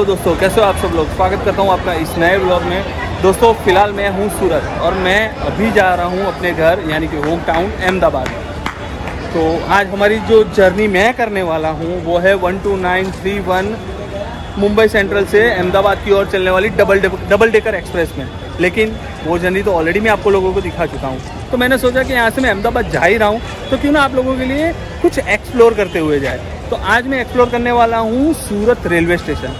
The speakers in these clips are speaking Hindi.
हेलो दोस्तों, कैसे हो आप सब लोग। स्वागत करता हूं आपका इस नए ब्लॉग में। दोस्तों फिलहाल मैं हूं सूरत और मैं अभी जा रहा हूं अपने घर यानी कि होम टाउन अहमदाबाद। तो आज हमारी जो जर्नी मैं करने वाला हूं वो है 12931 मुंबई सेंट्रल से अहमदाबाद की ओर चलने वाली डबल डेकर एक्सप्रेस में। लेकिन वो जर्नी तो ऑलरेडी मैं आपको लोगों को दिखा चुका हूँ, तो मैंने सोचा कि यहाँ से मैं अहमदाबाद जा ही रहा हूँ तो क्यों ना आप लोगों के लिए कुछ एक्सप्लोर करते हुए जाए। तो आज मैं एक्सप्लोर करने वाला हूँ सूरत रेलवे स्टेशन।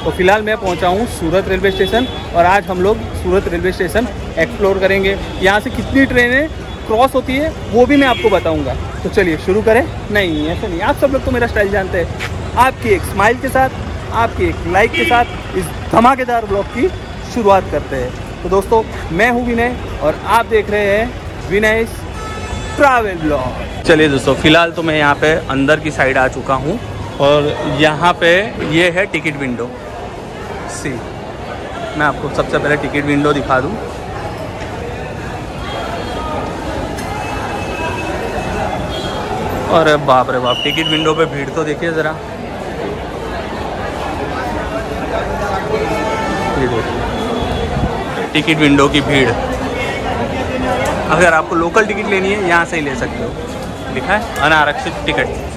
तो फिलहाल मैं पहुँचा हूँ सूरत रेलवे स्टेशन और आज हम लोग सूरत रेलवे स्टेशन एक्सप्लोर करेंगे। यहाँ से कितनी ट्रेनें क्रॉस होती है वो भी मैं आपको बताऊँगा। तो चलिए शुरू करें। नहीं ऐसे नहीं, आप सब लोग तो मेरा स्टाइल जानते हैं। आपकी एक स्माइल के साथ, आपकी एक लाइक के साथ इस धमाकेदार ब्लॉग की शुरुआत करते हैं। तो दोस्तों मैं हूँ विनय और आप देख रहे हैं विनय ट्रैवल ब्लॉग। चलिए दोस्तों, फिलहाल तो मैं यहाँ पे अंदर की साइड आ चुका हूँ और यहाँ पे ये है टिकट विंडो। सी, मैं आपको सबसे पहले टिकट विंडो दिखा दूँ। अरे बाप रे बाप, टिकट विंडो पे भीड़ तो देखिए ज़रा। ये देखिए टिकट विंडो की भीड़। अगर आपको लोकल टिकट लेनी है यहाँ से ही ले सकते हो। लिखा है अनारक्षित टिकट।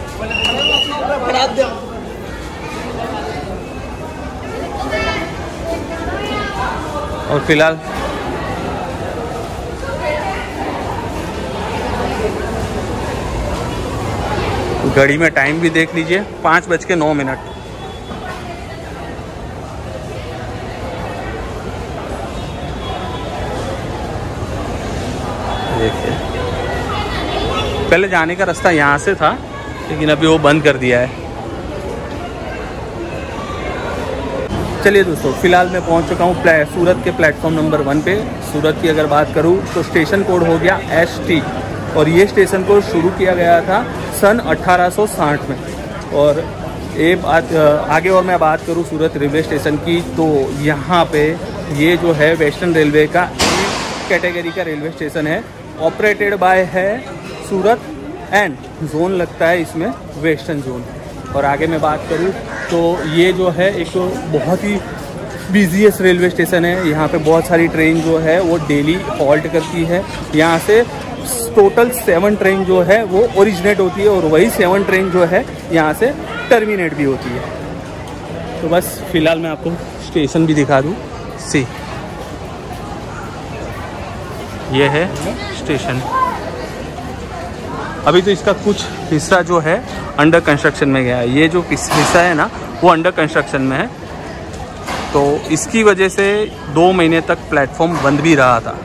और फिलहाल घड़ी में टाइम भी देख लीजिए, 5:09। देखिए पहले जाने का रास्ता यहाँ से था लेकिन अभी वो बंद कर दिया है। चलिए दोस्तों, फिलहाल मैं पहुँच चुका हूँ सूरत के प्लेटफॉर्म नंबर 1 पे। सूरत की अगर बात करूँ तो स्टेशन कोड हो गया ST और ये स्टेशन को शुरू किया गया था सन 1860 में। और ये बात आगे और मैं बात करूँ सूरत रेलवे स्टेशन की, तो यहाँ पे ये जो है वेस्टर्न रेलवे का कैटेगरी का रेलवे स्टेशन है। ऑपरेटेड बाय है सूरत एंड जोन लगता है इसमें वेस्टर्न जोन। और आगे मैं बात करूँ तो ये जो है एक तो बहुत ही बिजीएस्ट रेलवे स्टेशन है। यहाँ पे बहुत सारी ट्रेन जो है वो डेली हॉल्ट करती है। यहाँ से टोटल 7 ट्रेन जो है वो ओरिजिनेट होती है और वही 7 ट्रेन जो है यहाँ से टर्मिनेट भी होती है। तो बस फिलहाल मैं आपको स्टेशन भी दिखा दूँ। सी, ये है स्टेशन। अभी तो इसका कुछ हिस्सा जो है अंडर कंस्ट्रक्शन में गया है। ये जो हिस्सा है ना वो अंडर कंस्ट्रक्शन में है, तो इसकी वजह से 2 महीने तक प्लेटफॉर्म बंद भी रहा था।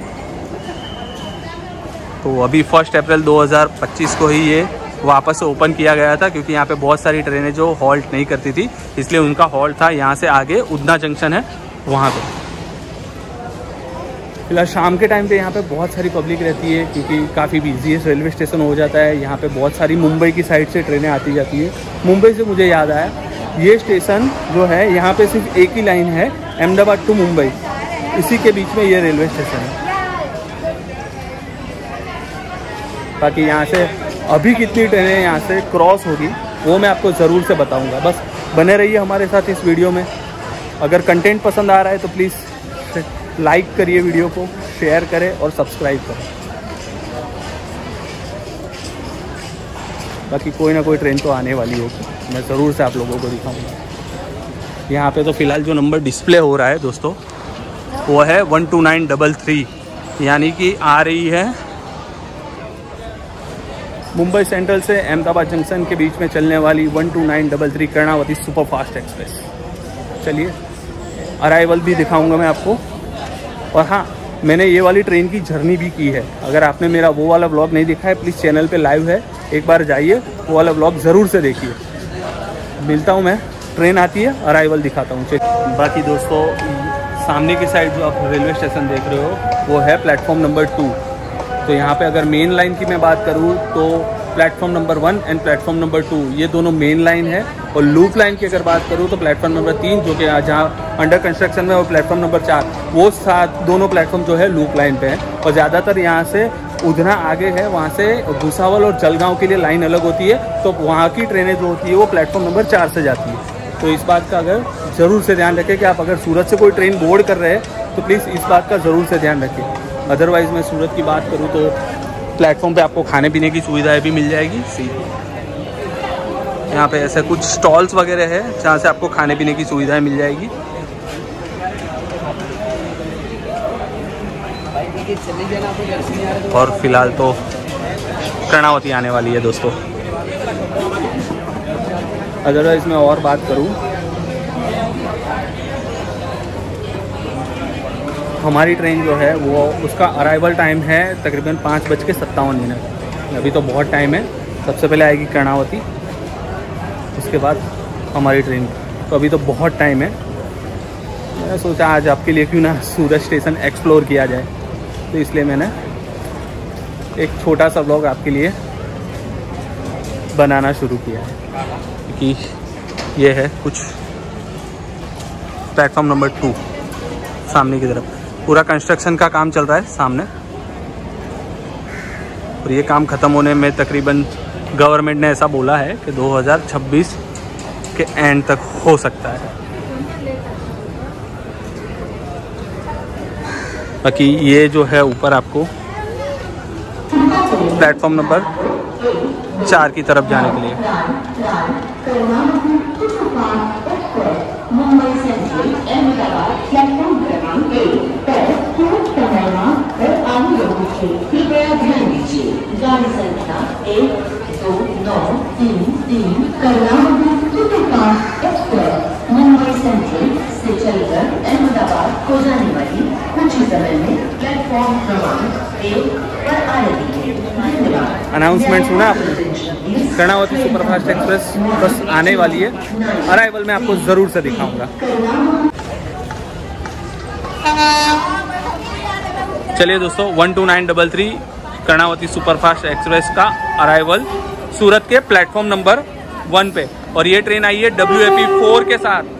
तो अभी 1 अप्रैल 2025 को ही ये वापस से ओपन किया गया था, क्योंकि यहाँ पे बहुत सारी ट्रेनें जो हॉल्ट नहीं करती थी इसलिए उनका हॉल्ट था। यहाँ से आगे उधना जंक्शन है वहाँ पे। फिलहाल शाम के टाइम पे यहाँ पे बहुत सारी पब्लिक रहती है क्योंकि काफ़ी बिजी रेलवे स्टेशन हो जाता है। यहाँ पे बहुत सारी मुंबई की साइड से ट्रेनें आती जाती है। मुंबई से मुझे याद आया, ये स्टेशन जो है यहाँ पे सिर्फ एक ही लाइन है अहमदाबाद टू मुंबई, इसी के बीच में ये रेलवे स्टेशन है। बाकी यहाँ से अभी कितनी ट्रेनें यहाँ से क्रॉस होगी वो मैं आपको ज़रूर से बताऊँगा। बस बने रहिए हमारे साथ इस वीडियो में। अगर कंटेंट पसंद आ रहा है तो प्लीज़ लाइक करिए वीडियो को, शेयर करें और सब्सक्राइब करें। बाकी कोई ना कोई ट्रेन तो आने वाली होगी, मैं ज़रूर से आप लोगों को दिखाऊंगा। यहाँ पे तो फ़िलहाल जो नंबर डिस्प्ले हो रहा है दोस्तों वो है 12933, यानी कि आ रही है मुंबई सेंट्रल से अहमदाबाद जंक्शन के बीच में चलने वाली 12933 कर्णावती सुपरफास्ट एक्सप्रेस। चलिए अराइवल भी दिखाऊंगा मैं आपको। और हाँ, मैंने ये वाली ट्रेन की जर्नी भी की है। अगर आपने मेरा वो वाला व्लॉग नहीं देखा है, प्लीज़ चैनल पे लाइव है, एक बार जाइए वो वाला व्लॉग ज़रूर से देखिए। मिलता हूँ मैं, ट्रेन आती है, अराइवल दिखाता हूँ। बाकी दोस्तों सामने की साइड जो आप रेलवे स्टेशन देख रहे हो वो है प्लेटफॉर्म नंबर 2। तो यहाँ पे अगर मेन लाइन की मैं बात करूँ तो platform number 1 and platform number 2 ये दोनों मेन लाइन है। और लूप लाइन की अगर बात करूँ तो प्लेटफॉर्म नंबर 3 जो कि जहाँ अंडर कंस्ट्रक्शन में, और प्लेटफॉर्म नंबर 4 वो साथ दोनों प्लेटफॉर्म जो है लूप लाइन पे है। और ज़्यादातर यहाँ से उधना आगे है, वहाँ से भुसावल और जलगांव के लिए लाइन अलग होती है, तो वहाँ की ट्रेनें जो होती है वो प्लेटफॉर्म नंबर 4 से जाती है। तो इस बात का अगर ज़रूर से ध्यान रखें कि आप अगर सूरत से कोई ट्रेन बोर्ड कर रहे हैं तो प्लीज़ इस बात का ज़रूर से ध्यान रखें। अदरवाइज़ मैं सूरत की बात करूँ तो प्लेटफॉर्म पे आपको खाने पीने की सुविधाएं भी मिल जाएगी। सी यहाँ पे ऐसे कुछ स्टॉल्स वगैरह है जहाँ से आपको खाने पीने की सुविधाएं मिल जाएगी। और फिलहाल तो कर्णावती आने वाली है दोस्तों। अदरवाइज़ मैं और बात करूँ, हमारी ट्रेन जो है वो उसका अराइवल टाइम है तकरीबन 5:57। अभी तो बहुत टाइम है। सबसे पहले आएगी कर्णावती, उसके बाद हमारी ट्रेन। तो अभी तो बहुत टाइम है। मैंने सोचा आज आपके लिए क्यों ना सूरत स्टेशन एक्सप्लोर किया जाए, तो इसलिए मैंने एक छोटा सा व्लॉग आपके लिए बनाना शुरू किया है। कि ये है कुछ प्लेटफॉर्म नंबर 2 सामने की तरफ। पूरा कंस्ट्रक्शन का काम चल रहा है सामने, और ये काम ख़त्म होने में तकरीबन गवर्नमेंट ने ऐसा बोला है कि 2026 के एंड तक हो सकता है। बाकी ये जो है ऊपर आपको प्लेटफॉर्म नंबर 4 की तरफ जाने के लिए। मुंबई सेंट्रल से चलकर अहमदाबाद को जाने वाली कुछ ही समय में प्लेटफॉर्म क्रमांक 1 पर आ रही है। धन्यवाद। अनाउंसमेंट सुना आपने? कर्णावती सुपरफास्ट एक्सप्रेस बस आने वाली है। अराइवल में आपको ज़रूर से दिखाऊंगा। चलिए दोस्तों, 12933 कर्णावती सुपरफास्ट एक्सप्रेस का अराइवल सूरत के प्लेटफॉर्म नंबर 1 पे, और ये ट्रेन आई है WAP 4 के साथ।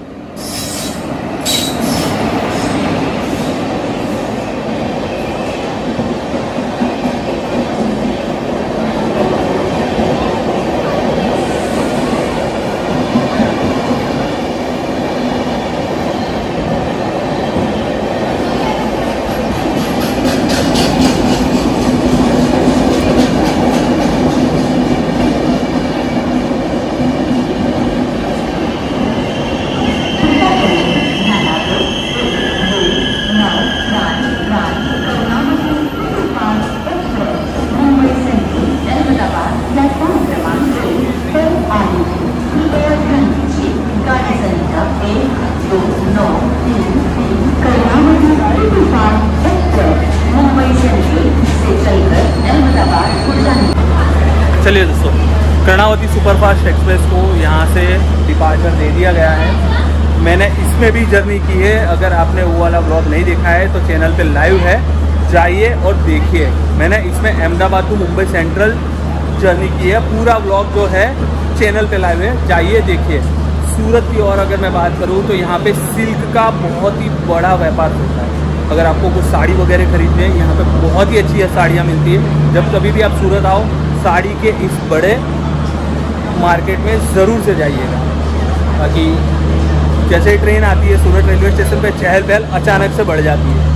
चलिए दोस्तों, कर्णावती सुपरफास्ट एक्सप्रेस को यहाँ से डिपार्चर दे दिया गया है। मैंने इसमें भी जर्नी की है। अगर आपने वो वाला व्लॉग नहीं देखा है तो चैनल पे लाइव है, जाइए और देखिए। मैंने इसमें Ahmedabad to Mumbai Central journey की है। पूरा व्लॉग जो है चैनल पे लाइव है, जाइए देखिए। सूरत की और अगर मैं बात करूँ तो यहाँ पे सिल्क का बहुत ही बड़ा व्यापार होता है। अगर आपको कुछ साड़ी वगैरह खरीदनी है, यहाँ पे बहुत ही अच्छी साड़ियाँ मिलती है। जब कभी भी आप सूरत आओ, साड़ी के इस बड़े मार्केट में ज़रूर से जाइएगा। बाकी जैसे ही ट्रेन आती है सूरत रेलवे स्टेशन पे, चहल पहल अचानक से बढ़ जाती है।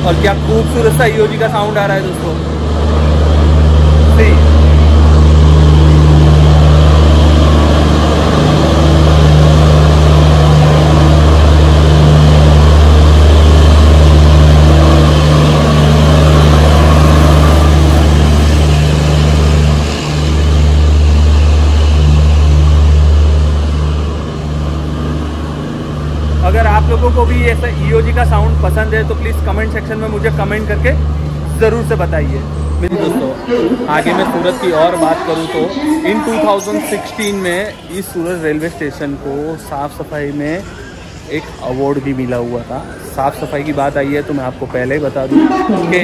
और क्या खूबसूरत सा EOG का साउंड आ रहा है दोस्तों। अगर आप लोगों को भी ऐसा EOG का साउंड पसंद है तो प्लीज़ कमेंट सेक्शन में मुझे कमेंट करके ज़रूर से बताइए। मेरे दोस्तों, आगे मैं सूरत की और बात करूं तो इन 2016 में इस सूरत रेलवे स्टेशन को साफ़ सफाई में एक अवार्ड भी मिला हुआ था। साफ़ सफाई की बात आई है तो मैं आपको पहले ही बता दूं कि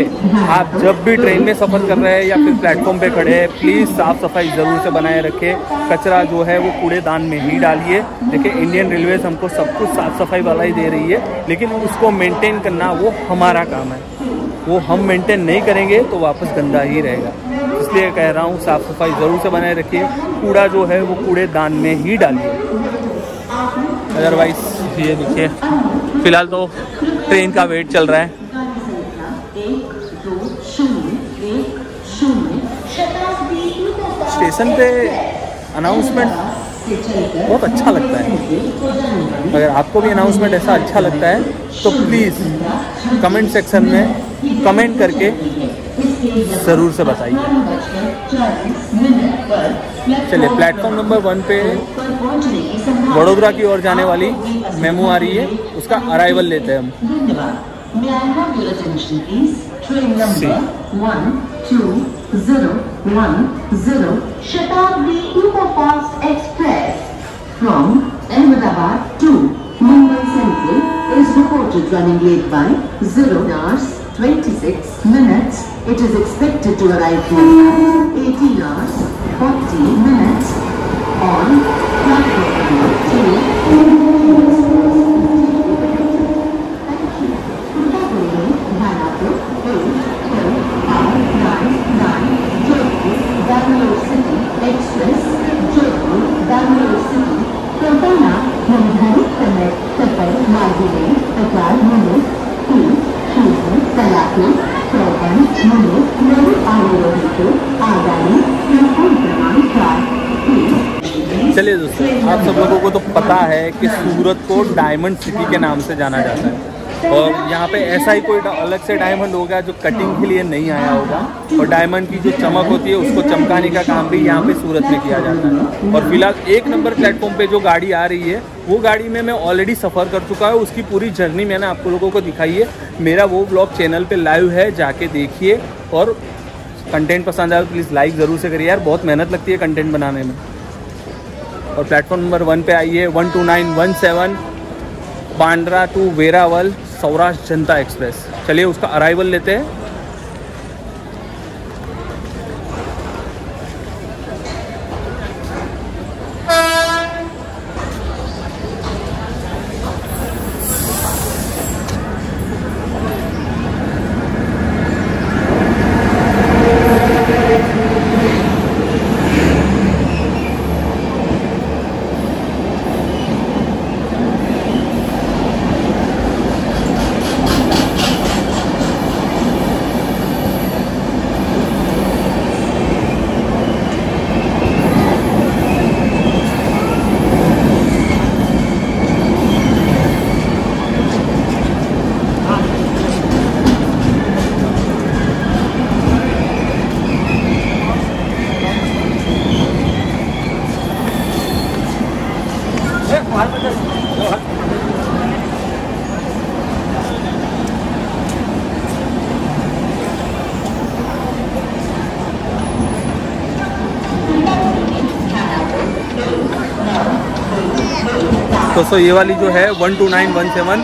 आप जब भी ट्रेन में सफ़र कर रहे हैं या फिर प्लेटफॉर्म पे खड़े हैं, प्लीज़ साफ़ सफाई ज़रूर से बनाए रखें। कचरा जो है वो कूड़ेदान में ही डालिए। देखिए, इंडियन रेलवेज हमको सब कुछ साफ़ सफाई वाला ही दे रही है, लेकिन उसको मेंटेन करना वो हमारा काम है। वो हम मेंटेन नहीं करेंगे तो वापस गंदा ही रहेगा। इसलिए कह रहा हूँ साफ़ सफाई ज़रूर से बनाए रखिए, कूड़ा जो है वो कूड़ेदान में ही डालिए। अदरवाइज़ ये देखिए फ़िलहाल तो ट्रेन का वेट चल रहा है। स्टेशन पे अनाउंसमेंट बहुत अच्छा लगता है। अगर आपको भी अनाउंसमेंट ऐसा अच्छा लगता है तो प्लीज़ कमेंट सेक्शन में कमेंट करके ज़रूर से बताइए। चलिए प्लेटफॉर्म नंबर 1 पे वडोदरा की ओर जाने वाली मेमू आ रही है, उसका अराइवल लेते हैं हम। May I have your attention please? Train number 12010 Shatabdi Superfast Express from Ahmedabad to Mumbai Central is reported running late by 0 hours 26 minutes. It is expected to arrive at 18 hours 40 minutes on platform number 2. चलिए दोस्तों, आप सब लोगों को तो पता है कि सूरत को डायमंड सिटी के नाम से जाना जाता है, और यहाँ पे ऐसा ही कोई अलग से डायमंड होगा जो कटिंग के लिए नहीं आया होगा, और डायमंड की जो चमक होती है उसको चमकाने का काम भी यहाँ पे सूरत में किया जाता है। और फिलहाल 1 नंबर प्लेटफॉर्म पे जो गाड़ी आ रही है वो गाड़ी में मैं ऑलरेडी सफ़र कर चुका हूँ, उसकी पूरी जर्नी मैंने आप लोगों को दिखाई है। मेरा वो ब्लॉग चैनल पर लाइव है, जाके देखिए। और कंटेंट पसंद आया तो प्लीज़ लाइक ज़रूर से करिए यार, बहुत मेहनत लगती है कंटेंट बनाने में। और प्लेटफॉर्म नंबर 1 पे आइए 12917 बांद्रा टू वेरावल सौराष्ट्र जनता एक्सप्रेस। चलिए उसका अराइवल लेते हैं। दोस्तों ये वाली जो है 12917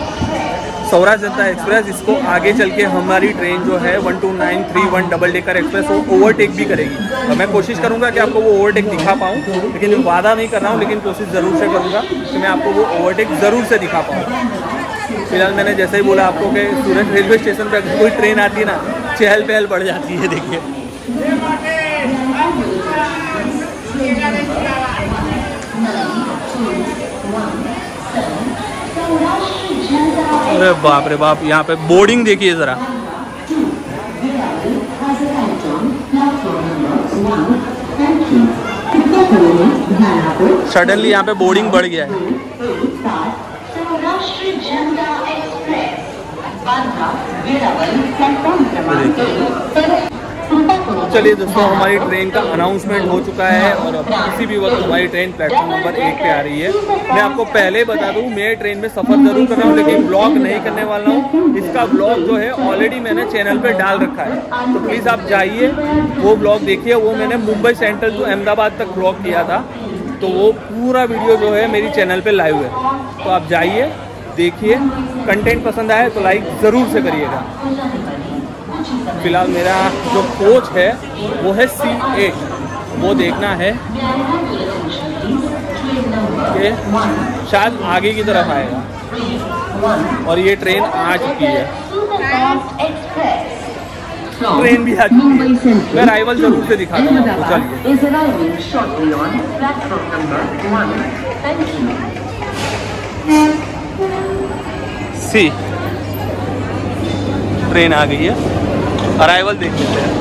सौराष्ट्र जनता एक्सप्रेस, इसको आगे चल के हमारी ट्रेन जो है 12931 डबल डेकर एक्सप्रेस वो ओवरटेक भी करेगी। और मैं कोशिश करूंगा कि आपको वो ओवरटेक दिखा पाऊँ, लेकिन वादा नहीं कर रहा हूँ, लेकिन कोशिश ज़रूर से करूँगा कि मैं आपको वो ओवरटेक ज़रूर से दिखा पाऊँ। फिलहाल मैंने जैसे ही बोला आपको कि सूरत रेलवे स्टेशन पर अगर कोई ट्रेन आती है ना, चहल पहल बढ़ जाती है। देखिए अरे बाप रे बाप, यहाँ पे बोर्डिंग देखिए ज़रा। सडनली यहाँ पे बोर्डिंग बढ़ गया है। चलिए दोस्तों, हमारी ट्रेन का अनाउंसमेंट हो चुका है और अब किसी भी वक्त हमारी ट्रेन प्लेटफॉर्म नंबर 1 पे आ रही है। मैं आपको पहले बता दूं, मैं ट्रेन में सफ़र जरूर कर रहा हूँ, लेकिन ब्लॉग नहीं करने वाला हूँ। इसका ब्लॉग जो है ऑलरेडी मैंने चैनल पे डाल रखा है, तो प्लीज़ आप जाइए वो ब्लॉग देखिए। वो मैंने मुंबई सेंट्रल टू अहमदाबाद तक ब्लॉग किया था, तो वो पूरा वीडियो जो है मेरी चैनल पर लाइव है, तो आप जाइए देखिए। कंटेंट पसंद आए तो लाइक ज़रूर से करिएगा। फिलहाल मेरा जो कोच है वो है C8, वो देखना है कि शायद आगे की तरफ आएगा। और ये ट्रेन आ चुकी है। ट्रेन भी आ चुकी है। मैं अराइवल जरूर से दिखाता हूँ आपको, चलिए। is arriving shortly on platform number 1. Thank you. सी ट्रेन आ गई है, अराइवल देख लेते हैं।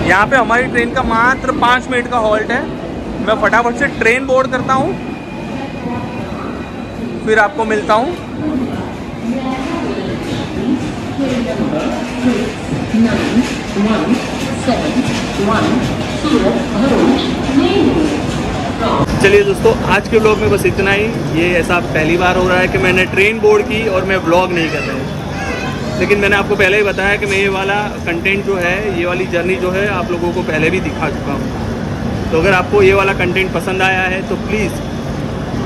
यहाँ पे हमारी ट्रेन का मात्र 5 मिनट का हॉल्ट है। मैं फटाफट से ट्रेन बोर्ड करता हूँ, फिर आपको मिलता हूँ। चलिए दोस्तों, आज के व्लॉग में बस इतना ही। ये ऐसा पहली बार हो रहा है कि मैंने ट्रेन बोर्ड की और मैं व्लॉग नहीं कर रहा हूँ, लेकिन मैंने आपको पहले ही बताया कि मैं ये वाला कंटेंट जो है, ये वाली जर्नी जो है, आप लोगों को पहले भी दिखा चुका हूँ। तो अगर आपको ये वाला कंटेंट पसंद आया है तो प्लीज़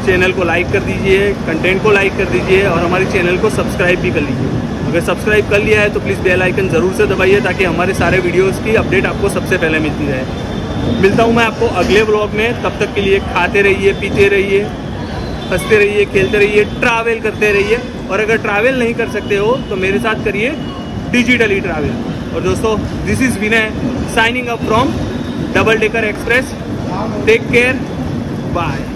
चैनल को लाइक कर दीजिए, कंटेंट को लाइक कर दीजिए और हमारे चैनल को सब्सक्राइब भी कर लीजिए। अगर सब्सक्राइब कर लिया है तो प्लीज़ बेल आइकन ज़रूर से दबाइए, ताकि हमारे सारे वीडियोज़ की अपडेट आपको सबसे पहले मिलती रहे। मिलता हूँ मैं आपको अगले व्लॉग में। तब तक के लिए खाते रहिए, पीते रहिए, हंसते रहिए, खेलते रहिए, ट्रैवल करते रहिए। और अगर ट्रैवल नहीं कर सकते हो तो मेरे साथ करिए डिजिटली ट्रैवल। और दोस्तों, this is Vinay signing up from double decker express. Take care, bye.